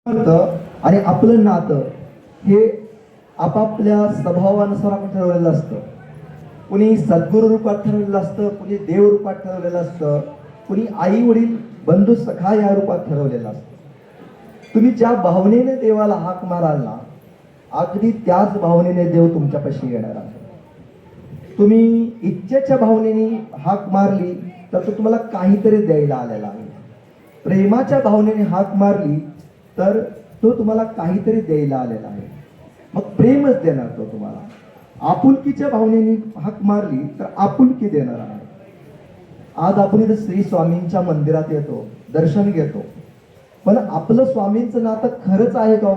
आणि आपलं नातं हे आपापल्या स्वभावानुसार आपण ठरवलेलं असतं. कुणी सद्गुरू रूपात ठरवलेलं असतं, कुणी देव रूपात ठरवलेलं असतं, कुणी आई वडील बंधू सखा या रूपात ठरवलेलं असतं. तुम्ही ज्या भावनेने देवाला हाक माराल ना, अगदी त्याच भावनेने देव तुमच्यापाशी येणार आहे. तुम्ही इच्छेच्या भावनेने हाक मारली तर तो तुम्हाला काहीतरी द्यायला आलेला आहे. प्रेमाच्या भावनेने हाक मारली तर तो तुम्हाला काहीतरी द्यायला आलेला आहे. मग प्रेमच देणार तो तुम्हाला. आपुलकीच्या भावनेने हाक मारली तर आपुलकी देणार आहे. आज आपण इथे श्री स्वामींच्या मंदिरात येतो, दर्शन घेतो, पण आपलं स्वामींचं नातं खरंच आहे का?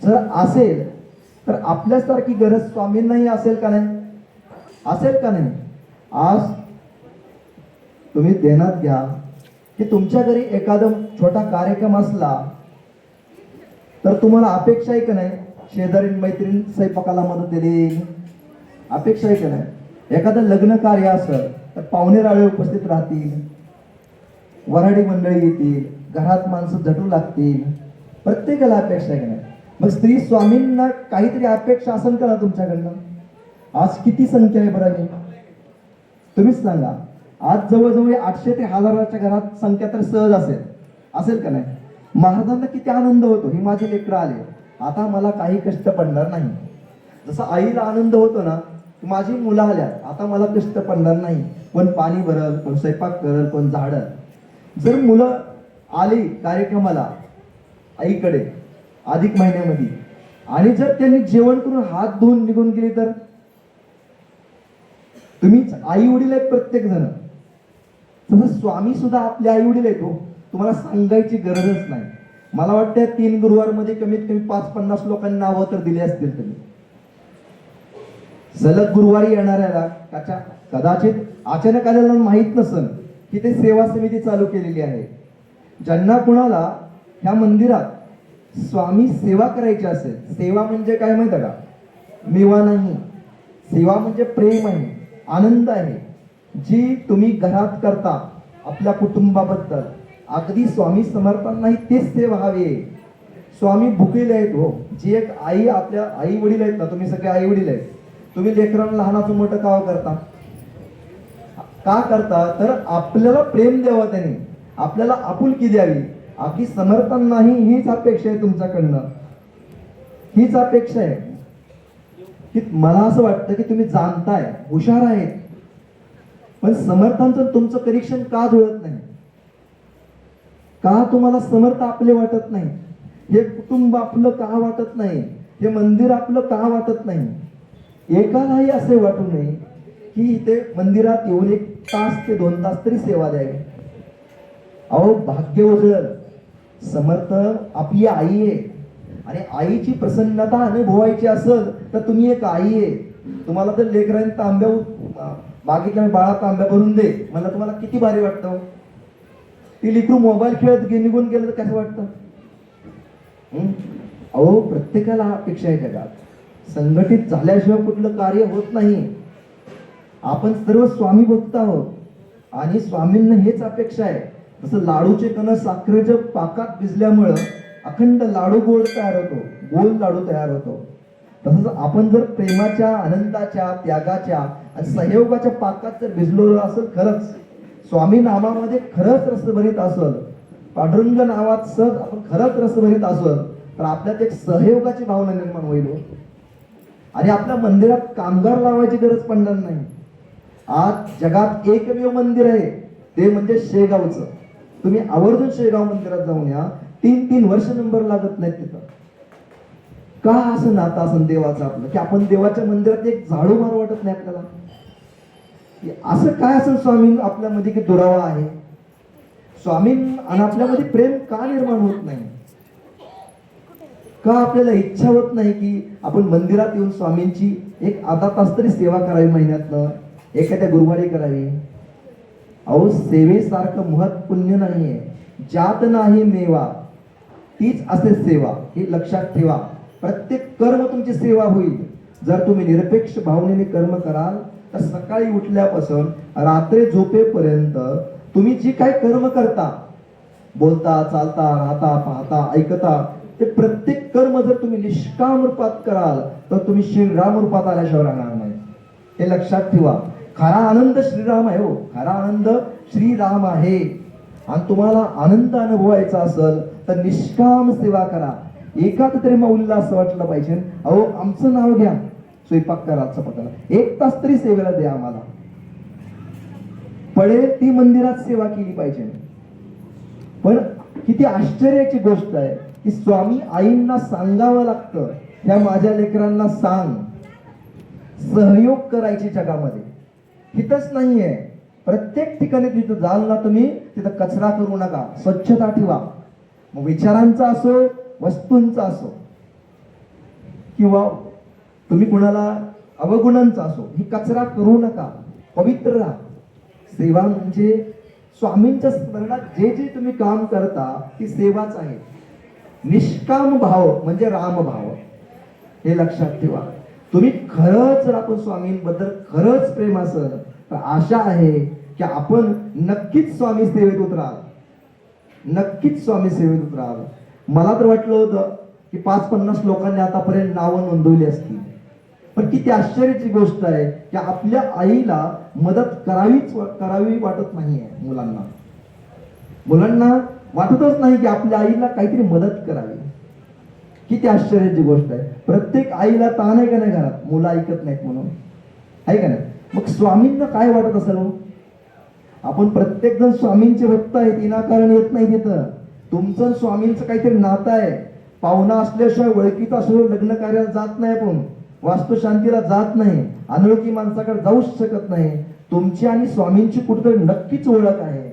जर असेल तर आपल्यासारखी गरज स्वामींनाही असेल का नाही? असेल का नाही? आज तुम्ही ध्यानात घ्या की तुमच्या घरी एखादा छोटा कार्यक्रम असला तर तुम्हाला अपेक्षा आहे का नाही शेजारी मैत्रीण स्वयंपाकाला मदत दिली? अपेक्षा आहे का नाही? एखादं लग्न कार्य असेल तर पाहुणे रावळे उपस्थित राहतील, वऱ्हाडी मंडळी येतील, घरात माणसं झटू लागतील. प्रत्येकाला अपेक्षा आहे का नाही? मग स्त्री स्वामींना काहीतरी अपेक्षा असेल का ना तुमच्याकडनं? आज किती संख्या आहे बरं? तुम्हीच सांगा. आज जवळजवळ 800 ते 1000च्या घरात संख्या तर सहज असेल का नाही? महाराजांना किती आनंद होतो, ही माझे लेकरं आले, आता मला काही कष्ट पडणार नाही. जसा आईला आनंद होतो ना, माझी मुलं आल्या, आता मला कष्ट पडणार नाही. कोण पाणी भरल, कोण स्वयंपाक करल, कोण झाडल. जर मुलं आली कार्यक्रमाला आईकडे अधिक महिन्यामध्ये आणि जर त्यांनी जेवण करून हात धुवून निघून गेली तर? तुम्हीच आई वडील आहेत प्रत्येक जण, तसं स्वामी सुद्धा आपले आई वडील आहेत. तुम्हाला सांगायची गरजच नाही. मला वाटतं 3 गुरुवारमध्ये कमीत कमी 5-50 लोकांनी नावं तर दिली असतील. तुम्ही सलग गुरुवारी येणाऱ्याला कदाचित अचानक आलेला माहित नसेल की ते सेवा समिती चालू केलेली आहे. ज्यांना कुणाला ह्या मंदिरात स्वामी सेवा करायची असेल, सेवा म्हणजे काय माहिती का? मेवा नाही. सेवा म्हणजे प्रेम आहे, आनंद आहे, जी तुम्ही घरात करता आपल्या कुटुंबाबद्दल. अगदी स्वामी समर्थांनाही तेच सेवा हवी आहे. स्वामी भुकेले आहेत हो. जी एक आई, आपल्या आई वडील आहेत ना, तुम्ही सगळे आई वडील आहेत. तुम्ही लेकरांना लहानाचं मोठं का करता? का करता? तर आपल्याला प्रेम द्यावं त्यांनी, आपल्याला आपुलकी द्यावी. अगदी समर्थांनाही हीच अपेक्षा आहे तुमच्याकडनं. हीच अपेक्षा आहे की मला असं वाटतं की तुम्ही जाणताय, हुशार आहेत, पण समर्थांचं तुमचं परीक्षण का जुळत नाही? का तुम्हाला समर्थ आपले वाटत नाही? हे कुटुंब आपलं का वाटत नाही? हे मंदिर आपलं का वाटत नाही? एकालाही असे वाटू नये की इथे मंदिरात येऊन 1 तास ते 2 तास तरी सेवा द्यावी. अहो भाग्य उजळल. समर्थ आपली आई आहे आणि आईची प्रसन्नता अनुभवायची असेल तर तुम्ही एक आई आहे. तुम्हाला जर लेकरांनी तांब्या मागितल्या, बाळा तांब्या भरून दे, मला तुम्हाला किती भारी वाटतं? ती लेकरू मोबाईल खेळत निघून गेलं तर कसं वाटतं? अहो प्रत्येकाला अपेक्षा आहे जगात. संघटित झाल्याशिवाय कुठलं कार्य होत नाही. आपण सर्व स्वामी भक्त आहोत आणि स्वामींना हेच अपेक्षा आहे. जसं लाडूचे कण साखरेच्या पाकात भिजल्यामुळं अखंड लाडू गोड तयार होतो, गोल लाडू तयार होतो. तसंच आपण जर प्रेमाच्या, आनंदाच्या, त्यागाच्या आणि सहयोगाच्या पाकात जर भिजलो असेल, खरंच स्वामी नामामध्ये खरंच रसभरीत असेल, पांडुरंग नावात सहज आपण खरंच रसभरीत असेल तर आपल्यात एक सहयोगाची भावना निर्माण होईल आणि आपल्या मंदिरात कामगार लावायची गरज पडणार नाही. आज जगात एकमेव मंदिर आहे, ते म्हणजे शेगावचं. तुम्ही आवर्जून शेगाव मंदिरात जाऊन या. 3-3 वर्ष नंबर लागत नाहीत तिथं. का असं नातं असं देवाचं आपलं की आपण देवाच्या मंदिरात एक झाडू मारू वाटत नाही आपल्याला? असं काय असं स्वामी आपल्यामध्ये की दुरावा आहे? स्वामी आणि आपल्यामध्ये प्रेम का निर्माण होत नाही? का आपल्याला इच्छा होत नाही की आपण मंदिरात येऊन स्वामींची एक अर्धा तास तरी सेवा करावी, महिन्यातनं एखाद्या गुरुवारी करावी? अहो सेवेसारखं महत् पुण्य नाहीये. ज्यात नाही मेवा तीच असे सेवा, हे लक्षात ठेवा. प्रत्येक कर्म तुमची सेवा होईल जर तुम्ही निरपेक्ष भावनेने कर्म कराल. तर सकाळी उठल्यापासून रात्री झोपेपर्यंत तुम्ही जी काही कर्म करता बोलता, चालता, राहता, पाहता, ऐकता, ते प्रत्येक कर्म जर तुम्ही निष्काम रूपात कराल तर तुम्ही श्रीराम रूपात आल्याशिवाय राहणार नाही. हे लक्षात ठेवा. खरा आनंद श्रीराम आहे हो, खरा आनंद श्रीराम आहे. आणि तुम्हाला आनंद अनुभवायचा असेल तर निष्काम सेवा करा. एकाच तरी माऊलीला असं वाटलं पाहिजे, अहो आमचं नाव घ्या, स्वयंपाक करा, चपात्याला 1 तास तरी सेवेला द्या आम्हाला. पडेल ती मंदिरात सेवा केली पाहिजे. पण किती आश्चर्याची गोष्ट आहे की स्वामी आईंना सांगावं लागतं, ह्या माझ्या लेकरांना सांग, सहयोग करायची जगामध्ये. हितच नाहीये. प्रत्येक ठिकाणी तिथं जाल ना तुम्ही, तिथं कचरा करू नका, स्वच्छता ठेवा. मग विचारांचा असो, वस्तूंचा असो, किंवा तुम्ही कुणाला अवगुणांचा असो, ही कचरा करू नका, पवित्र राहा. सेवा म्हणजे स्वामींच्या स्मरणात जे जे तुम्ही काम करता ती सेवाच आहे. निष्काम भाव म्हणजे राम भाव, हे लक्षात ठेवा. तुम्ही खरंच जर आपण स्वामींबद्दल खरंच प्रेम असेल तर आशा आहे की आपण नक्कीच स्वामी सेवेत उतराल, नक्कीच स्वामी सेवेत उतराल. मला तर वाटलं होतं की 5-50 लोकांनी आतापर्यंत नावं नोंदवली असतील. पण किती आश्चर्याची गोष्ट आहे की आपल्या आईला मदत करावी वाटत नाहीये. मुलांना वाटतच नाही की आपल्या आईला काहीतरी मदत करावी. किती आश्चर्याची गोष्ट आहे. प्रत्येक आईला ताण आहे का नाही घरात, मुलं ऐकत नाहीत म्हणून, आहे का नाही? मग स्वामींना काय वाटत असेल? आपण प्रत्येक जण स्वामींचे भक्त आहेत, विनाकारण येत नाही तिथं. तुमचं स्वामींचं काहीतरी नातं आहे. पाहुणा असल्याशिवाय, ओळखीचा असल्याशिवाय लग्न कार्याला जात नाही, आपण वास्तुशांतीला जात नाही, अनोळखी माणसाकडे जाऊच शकत नाही. तुमची आणि स्वामींची कुठेतरी नक्कीच ओळख आहे.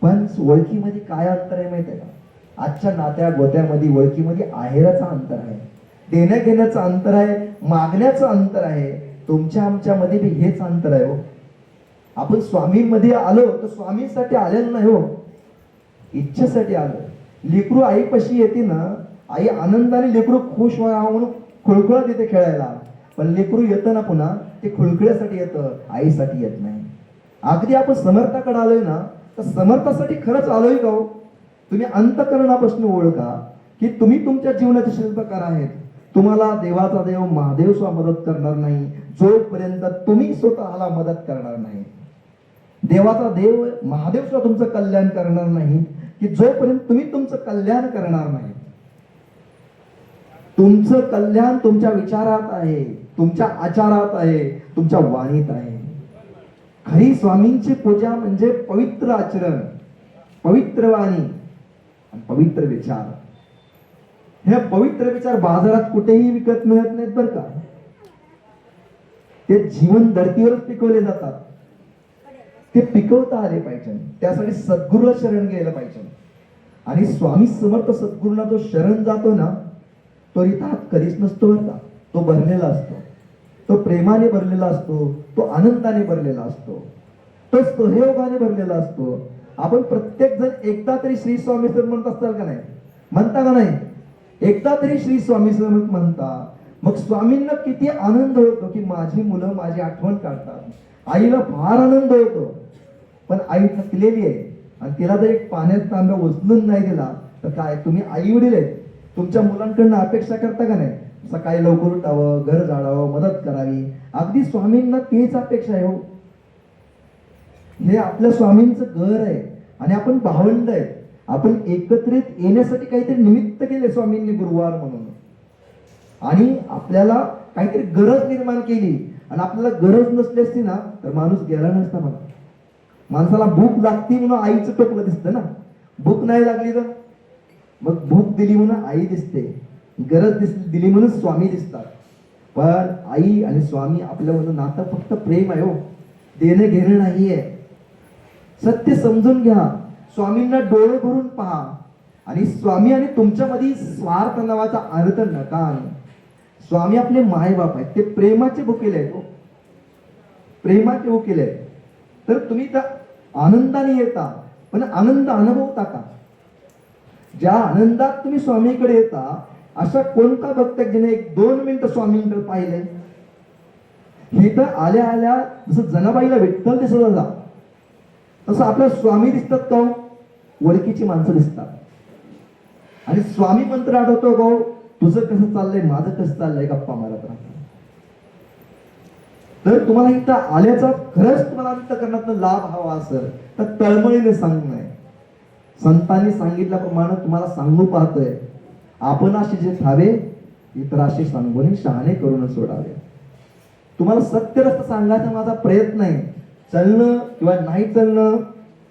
पण ओळखीमध्ये काय अंतर आहे माहिती आहे का? आजच्या नात्या गोत्यामध्ये ओळखीमध्ये आहेराचं अंतर आहे, देण्या घेण्याचं अंतर आहे, मागण्याचं अंतर आहे. तुमच्या आमच्यामध्ये बी हेच अंतर आहे हो. आपण स्वामींमध्ये आलो तर स्वामींसाठी आलेलो नाही हो, इच्छेसाठी आलो. लेकरू आईपाशी येते ना, आई आनंदाने लेकरू खुश व्हावं म्हणून खुळखुळत येते खेळायला. पण लेकरू येतं ना पुन्हा, ते खुळखुळ्यासाठी येतं, आईसाठी येत नाही. अगदी आपण समर्थाकडे आलोय ना, तर समर्थासाठी खरंच आलोय का हो? तुम्ही अंतःकरणापासून ओळखा की तुम्ही तुमच्या जीवनाचे शिल्पकार आहेत. तुम्हाला देवाचा देव महादेव सुद्धा मदत करणार नाही जोपर्यंत तुम्ही स्वतःला मदत करणार नाही. देवाचा देव महादेव सुद्धा तुमचं कल्याण करणार नाही की जोपर्यंत तुम्ही तुमचं कल्याण करणार नाही. तुमचं कल्याण तुमच्या विचारात आहे, तुमच्या आचारात आहे, तुमच्या वाणीत आहे. खरी स्वामींची पूजा म्हणजे पवित्र आचरण, पवित्र वाणी आणि पवित्र विचार. हे पवित्र विचार बाजारात कुठेही विकत मिळत नाहीत बरं का. ते जीवन धर्तीवरच पिकवले जातात. ते पिकवता आले पाहिजे. त्यासाठी सद्गुरूला शरण घ्यायला पाहिजे. आणि स्वामी समर्थ सद्गुरूंना जो शरण जातो ना, तो रितात कधीच नसतो बरं का. तो भरलेला असतो, तो प्रेमाने भरलेला असतो, तो आनंदाने भरलेला असतो, तो सहयोगाने भरलेला असतो. आपण प्रत्येक जण एकदा तरी श्री स्वामी समर्थ असताल का नाही? म्हणता का नाही? एकदा तरी श्री स्वामी समर्थ म्हणता. मग स्वामींना किती आनंद होतो की माझी मुलं माझी आठवण काढतात. आईला फार आनंद होतो. पण आई थकलेली आहे आणि तिला जर एक पाण्यात तांब्या उचलून नाही दिला तर काय? तुम्ही आई वडील आहेत, तुमच्या मुलांकडनं अपेक्षा करता का नाही? सकाळी लवकर उठावं, घर झाडावं, मदत करावी. अगदी स्वामींना तेच अपेक्षा आहे हो. हे आपल्या स्वामींचं घर आहे आणि आपण भावंड आहेत. आपण एकत्रित येण्यासाठी काहीतरी निमित्त केले स्वामींनी गुरुवार म्हणून, आणि आपल्याला काहीतरी गरज निर्माण केली. आणि आपल्याला गरज नसली असती ना तर माणूस गेला नसता. मला माणसाला भूक लागती म्हणून आईचं टोपलं दिसतं ना, भूक नाही लागली तर मग भूक दिली म्हणून आई दिसते, गरज दिली म्हणून स्वामी दिसतात. पण आई आणि स्वामी आपल्यामधून नातं फक्त प्रेम आहे हो, देणं घेणं नाहीये. सत्य समजून घ्या. स्वामींना डोळे भरून पहा आणि स्वामी आणि तुमच्यामध्ये स्वार्थ नावाचा अर्थ नका आणू. स्वामी आपले मायबाप आहेत, ते प्रेमाचे भुकेले आहेत, प्रेमाचे भुकेले आहेत. तर तुम्ही त्या आनंदाने येता, पण आनंद अनुभवता का? ज्या आनंदात तुम्ही स्वामीकडे येता अशा कोणता भक्त ज्याने 1-2 मिनिटं स्वामींकडे पाहिले? हे तर आल्या आल्या जसं जनाबाईला विठ्ठल दिसत होता तसं आपल्या स्वामी दिसतात का? ओळखीची माणसं दिसतात आणि स्वामी मंत्र आठवतो गो, तुझं कसं चाललंय, माझं कसं चाललंय, गप्पा मारत राहतात. तर तुम्हाला इथं आल्याचा खरंच तुम्हाला अंतःकरणात लाभ हवा असेल तर तळमळीने सांगू नये. संतांनी सांगितल्याप्रमाणे तुम्हाला सांगू पाहतोय, आपण असे जे थावे इतराशी सांगून शहाणे करून सोडावे. तुम्हाला सत्य रस्ता सांगायचा माझा प्रयत्न आहे. चलणं किंवा नाही चलणं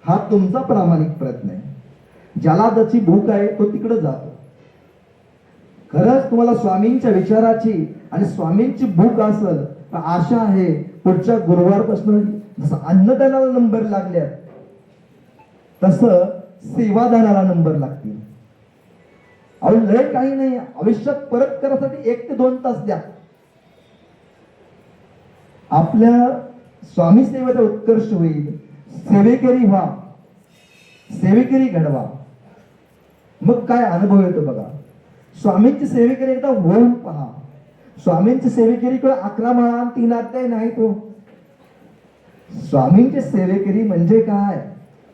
हा तुमचा प्रामाणिक प्रयत्न आहे. ज्याला ज्याची भूक आहे तो तिकडे जातो. खरंच तुम्हाला स्वामींच्या विचाराची आणि स्वामींची भूक असेल तर आशा आहे पुढच्या गुरुवारपासून जसं अन्नदानाला नंबर लागल्यात तसं सेवादानाला नंबर लागतील. अहो लय काही नाही, आयुष्यात परत करासाठी 1 ते 2 तास द्या. आपल्या स्वामी सेवेचा उत्कर्ष होईल. सेवेकरी व्हा, सेवेकरी घडवा, मग काय अनुभव येतो बघा. स्वामींची सेवेकरी एकदा होऊन पहा. स्वामींची सेवेकरीकडे 11 माळा आणि 3 अध्याय नाही तो. स्वामींची सेवेकरी म्हणजे काय,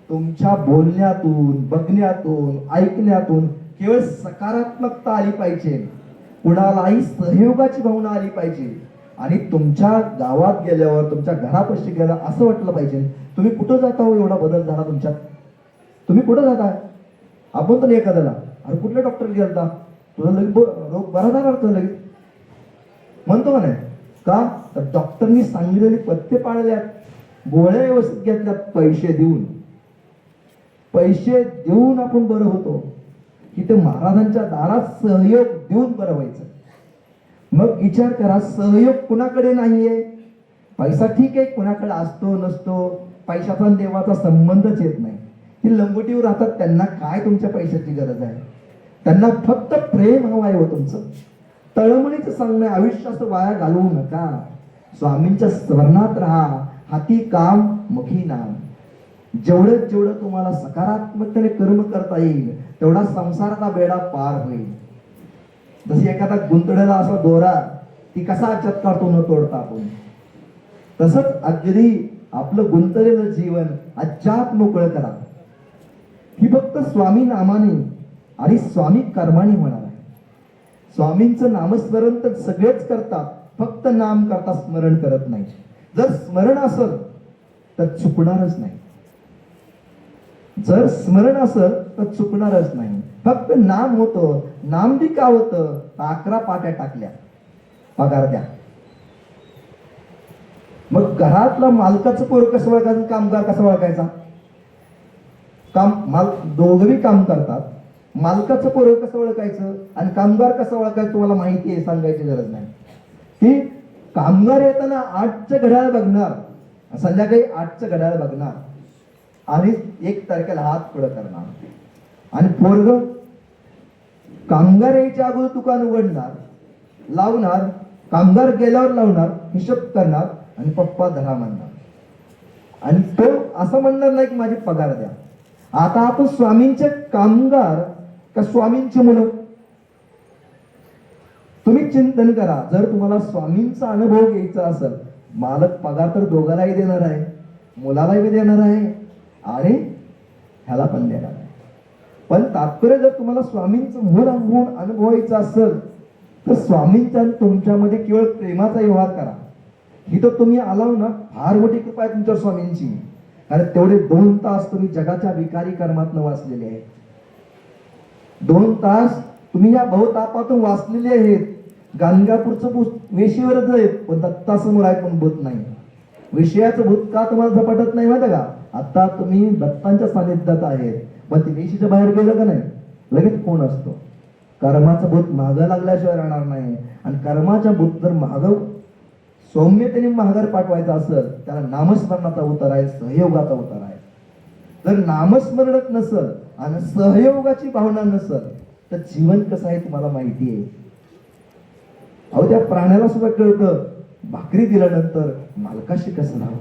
तुमच्या बोलण्यातून, बघण्यातून, ऐकण्यातून केवळ सकारात्मकता आली पाहिजे. कुणालाही सहयोगाची भावना आली पाहिजे. आणि तुमच्या गावात गेल्यावर, तुमच्या घरापाशी गेल्यावर असं वाटलं पाहिजे, तुम्ही कुठं जाता हो, एवढा बदल झाला तुमच्यात, तुम्ही कुठं जाताय. आपण तर एखाद्याला, अरे कुठल्या डॉक्टर गेलता, तुला लगेच रोग बरा झाला अर्थ लगेच म्हणतो का नाही का, तर डॉक्टरनी सांगितलेली पथ्य पाळल्यात, गोळ्या व्यवस्थित घेतल्यात, पैसे देऊन आपण बरं होतो की ते महाराजांच्या दारात सहयोग देऊन बरं व्हायचं. मग विचार करा, सहयोग कुणाकडे नाहीये. पैसा ठीक आहे, कुणाकडे असतो नसतो, पैशाचा आणि देवाचा संबंधच येत नाही. ती लंगोटीवर राहतात, त्यांना काय तुमच्या पैशाची गरज आहे. त्यांना फक्त प्रेम हवं आहे हो तुमचं. तळमळीचं सांगणं, आयुष्य असं वाया घालवू नका. स्वामींच्या स्मरणात राहा. हाती काम मुखी नाम. जेवढं तुम्हाला सकारात्मकतेने कर्म करता येईल तेवढा संसाराचा बेडा पार होईल. जशी एखादा गुंतलेला असा दोरा ती कसा आच्यात काढतो न तोडता आपण, तसंच अगदी आपलं गुंतलेलं जीवन अज्जात मोकळं करा. ही फक्त स्वामी नामाने आणि स्वामी कर्माने होणार आहे. स्वामींचं नामस्मरण तर सगळेच करतात, फक्त नाम करता, स्मरण करत नाही. जर स्मरण असेल तर चुकणारच नाही. जर स्मरण असेल तर चुकणारच नाही. फक्त नाम होतं. नाम बी का होतं, 11 पाट्या टाकल्या, पगार द्या. मग घरातला मालकाचं पोर कसं ओळखायचं, कामगार कसा ओळखायचा. दोघंही काम करतात. मालकाचं पोर कसं ओळखायचं आणि कामगार कसं ओळखायचं तुम्हाला माहिती आहे, सांगायची गरज नाही. की कामगार येताना 8चं घड्याळ बघणार, संध्याकाळी 8चं घड्याळ बघणार आणि 1 तारखेला हात पुढं करणार. आणि पोरग कामगार यायच्या अगोदर दुकान उघडणार, लावणार, कामगार गेल्यावर लावणार, हिशोब करणार आणि पप्पा धरा म्हणणार. आणि तो असं म्हणणार नाही की माझी पगार द्या. आता आपण स्वामींचे कामगार का स्वामींची मुलं. तुम्ही चिंतन करा. जर तुम्हाला स्वामींचा अनुभव घ्यायचा असेल, मालक पगार तर दोघांनाही देणार आहे, मुलालाही देणार आहे आणि ह्याला पण देणार आहे. पण तात्पर्य जर तुम्हाला स्वामींचं मूळ गुण अनुभवायचं असेल तर स्वामींच्या तुमच्यामध्ये केवळ प्रेमाचा व्यवहार करा. ही तर तुम्ही आलाव ना, फार मोठी कृपा आहे तुमच्या स्वामींची. कारण तेवढे 2 तास तुम्ही जगाच्या विकारी कर्मातनं वाचलेले आहेत. 2 तास तुम्ही या भवतापातून वाचलेले आहेत. गाणगापूरचं भूत वेशीवरच आहे, पण दत्तासमोर आहे पण भूत नाही. विषयाचं भूत का तुम्हाला झपाटत नाही माहिती का, आता तुम्ही दत्तांच्या सानिध्यात आहेत, पण ते वेशीच्या बाहेर गेलं का नाही, लगेच कोण असतो. कर्माचं भूत मागं लागल्याशिवाय राहणार नाही. आणि कर्माच्या भूत जर मागं सौम्यतेने माघार पाठवायचा असेल, त्याला नामस्मरणाचा उतार आहे, सहयोगाचा उतार आहे. जर नामस्मरणच नसल आणि सहयोगाची भावना नसल तर जीवन कसं आहे तुम्हाला माहिती आहे. अहो त्या प्राण्याला सुद्धा कळतं भाकरी दिल्यानंतर मालकाशी कसं राहावं,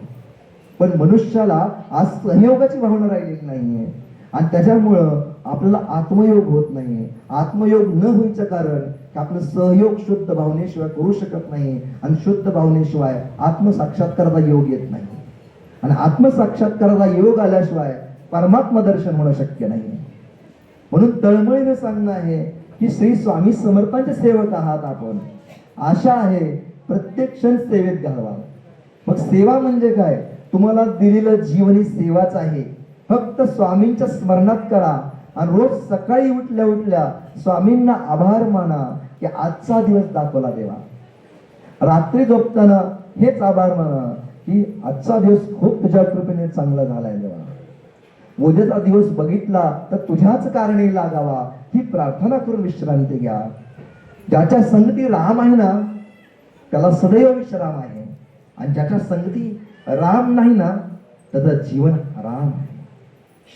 पण मनुष्याला आज सहयोगाची भावना राहिलेली नाहीये. आणि त्याच्यामुळं आपल्याला आत्मयोग होत नाहीये. आत्मयोग न व्हायचं कारण की आपलं सहयोग शुद्ध भावनेशिवाय करू शकत नाही. आणि शुद्ध भावनेशिवाय आत्मसाक्षात्काराचा योग येत नाही. आणि आत्मसाक्षात्काराचा योग आल्याशिवाय परमात्मा दर्शन होणं शक्य नाही. म्हणून तळमळीने सांगणं आहे की श्री स्वामी समर्थांचे सेवक आहात आपण. आशा आहे प्रत्येक क्षण सेवेत घालवा. मग सेवा म्हणजे काय? तुम्हाला दिलेलं जीवन ही सेवाच आहे. फक्त स्वामींच्या स्मरणात करा आणि रोज सकाळी उठल्या उठल्या स्वामींना आभार माना की आजचा दिवस दाखवला देवा. रात्री झोपताना हेच आभार माना की आजचा दिवस खूप तुझ्या कृपेने चांगला झालाय देवा. उद्याचा दिवस बघितला तर तुझ्याच कारणी लागावा ही प्रार्थना करून विश्रांती घ्या. ज्याच्या संगती राम आहे ना त्याला सदैव विश्राम आहे. आणि ज्याच्या संगती राम नाही ना त्याचं जीवन आराम आहे.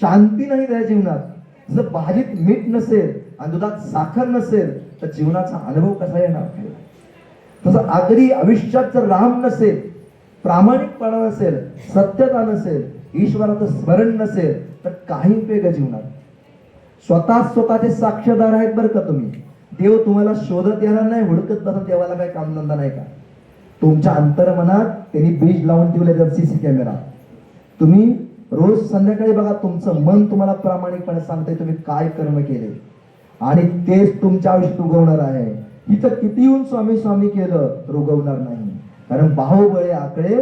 शांती नाही त्या जीवनात. जर भाजीत मीठ नसेल आणि दुधात साखर नसेल तर जीवनाचा अनुभव कसा येणार? तसं अगदी आयुष्यात जर राम नसेल, प्रामाणिकपणा नसेल, सत्यता नसेल, ईश्वराचं स्मरण नसेल तर काही उपयोग जीवनात. स्वतःचे साक्षीदार आहेत बरं का तुम्ही. देव तुम्हाला शोधत येणार नाही, हुडकत बसत देवाला काही कामधंदा नाही का? तुमच्या अंतर्मनात त्यांनी बीज लावून ठेवले सीसी कॅमेरा. तुम्ही रोज संध्याकाळी बघा, तुमचं मन तुम्हाला प्रामाणिकपणे सांगते तुम्ही काय कर्म केले आणि तेच तुमच्या आयुष्यात उगवणार आहे. इथं किती येऊन स्वामी स्वामी केलं तर उगवणार नाही. कारण बाहुबळे आकडे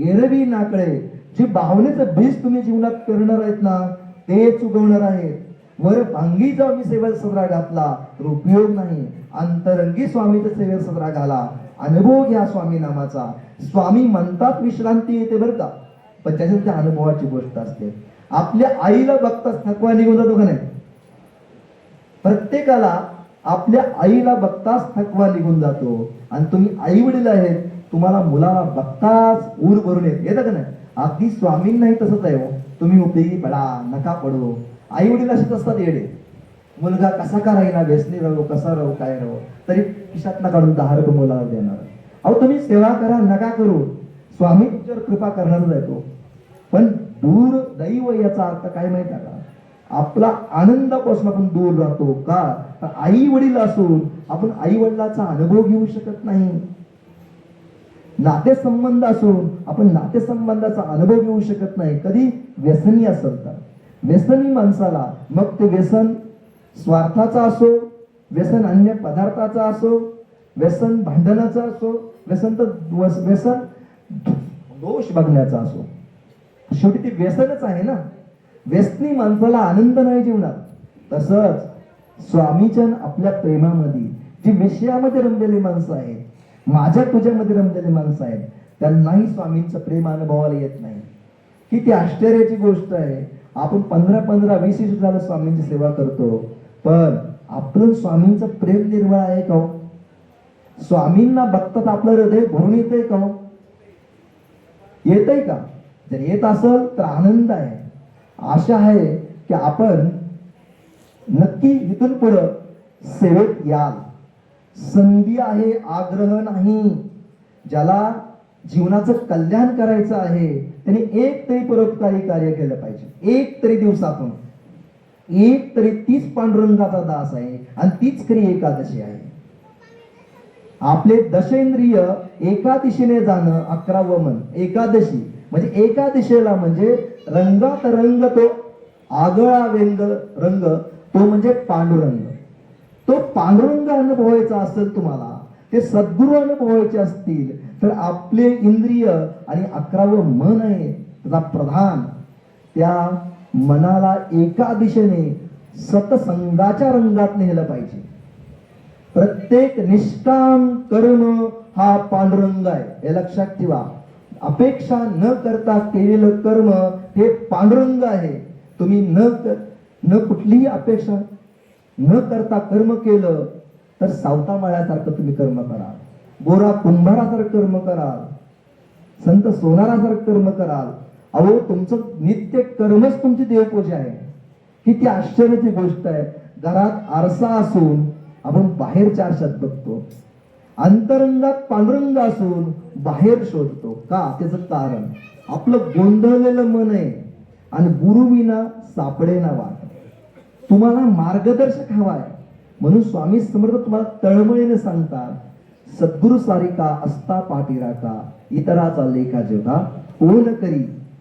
एरवी नाकडे, जे भावनेचं बीज तुम्ही जीवनात करणार आहेत ना तेच उगवणार आहेत. वर भांगी स्वामी सेवेत सदरा घातला तर उपयोग नाही. अंतरंगी स्वामीच्या सेवेत सदरा घाला. अनुभव घ्या स्वामी नामाचा. स्वामी म्हणतात विश्रांती येते बरं का, पण त्याच्यात त्या अनुभवाची गोष्ट असते. आपल्या आईला बघताच थकवा निघून जातो का नाही? प्रत्येकाला आपल्या आईला बघताच थकवा निघून जातो. आणि तुम्ही आई वडील आहेत, तुम्हाला मुलाला बघताच ऊर भरून येतं का नाही? अगदी स्वामींनाही तसंच आहे हो. तुम्ही उपयोगी पडा नका पडो. आई वडील असेच असतात येडे. मुलगा कसा का राहीना, व्यसनी राहू, कसा राहू, काय राहू, तरी खिशातनं काढून 10 रुपये मुलाला देणार. अहो तुम्ही सेवा करा नका करू, स्वामी तुमच्यावर कृपा करणारच आहे तो. पण दूर दैव याचा अर्थ काय माहिती आहे का? आपला आनंदापासून आपण दूर राहतो का? तर आई वडील असून आपण आई वडिलाचा अनुभव घेऊ शकत नाही. नातेसंबंध असून आपण नातेसंबंधाचा अनुभव घेऊ शकत नाही. कधी व्यसनी असेल तर. व्यसनी माणसाला, मग ते व्यसन स्वार्थाचा असो, व्यसन अन्य पदार्थाचा असो, व्यसन भांडणाचा असो, व्यसन दोष बघण्याचा असो, शेवटी ते व्यसनच आहे ना. व्यसनी माणसाला आनंद नाही जीवनात. तसंच स्वामीचंद आपल्या प्रेमामध्ये जी विषयामध्ये रमलेली माणसं आहेत, माझ्या तुझ्यामध्ये रमलेली माणसं आहेत, त्यांनाही स्वामींचं प्रेम अनुभवायला येत नाही. किती आश्चर्याची गोष्ट आहे. आपण 15-15, 20 झालं स्वामींची सेवा करतो, पण आपलं स्वामींचं प्रेम निर्मळ आहे का? स्वामींना बघतात आपलं हृदय भरून येतंय का? येतंय का? जर येत असेल तर आनंद आहे. आशा आहे की आपण नक्की इथून पुढं सेवेत याल. संधी आहे, आग्रह नाही. ज्याला जीवनाचं कल्याण करायचं आहे त्यांनी एक तरी परोपकारी कार्य केलं पाहिजे. एक तरी दिवसातून एक तरी. तीच पांडुरंगाचा दास आहे आणि तीच खरी एकादशी आहे. आपले दशेंद्रिय एका दिशेने जाणं 11वं मन. एकादशी म्हणजे एका दिशेला, म्हणजे रंगात रंग तो आगळा व्यंग रंग, तो म्हणजे पांडुरंग. तो पांडुरंग अनुभवायचा असेल तुम्हाला, ते सद्गुरू अनुभवायचे असतील तर आपले इंद्रिय आणि 11वं मन आहे त्याचा प्रधान. त्या मनाला एका दिशेने सतसंगाच्या रंगात नेलं पाहिजे. प्रत्येक निष्काम कर्म हा पांडुरंग आहे, हे लक्षात ठेवा. अपेक्षा न करता केलेलं कर्म हे पांडुरंग आहे. तुम्ही न कुठलीही अपेक्षा न करता कर्म केलं तर सावता माळ्यासारखं तुम्ही कर्म कराल, गोरा कुंभारासारखं कर्म कराल, संत सोनारासारखं कर्म कराल. अहो तुमचं नित्य कर्मच तुमची देवपूजा आहे. किती आश्चर्याची गोष्ट आहे. घरात आरसा असून आपण बाहेरच्या आरशात बघतो. अंतरंगात पांडुरंग असून बाहेर शोधतो का? त्याचं कारण आपलं गोंधळलेलं मन आहे आणि गुरुविना सापडेना वाट. तुम्हाला मार्गदर्शक हवाय. म्हणून स्वामी समर्थ तुम्हाला तळमळीने सांगतात, सद्गुरु सारिका असता पाठीराखा, इतराचा लेखा जेव्हा कोण करी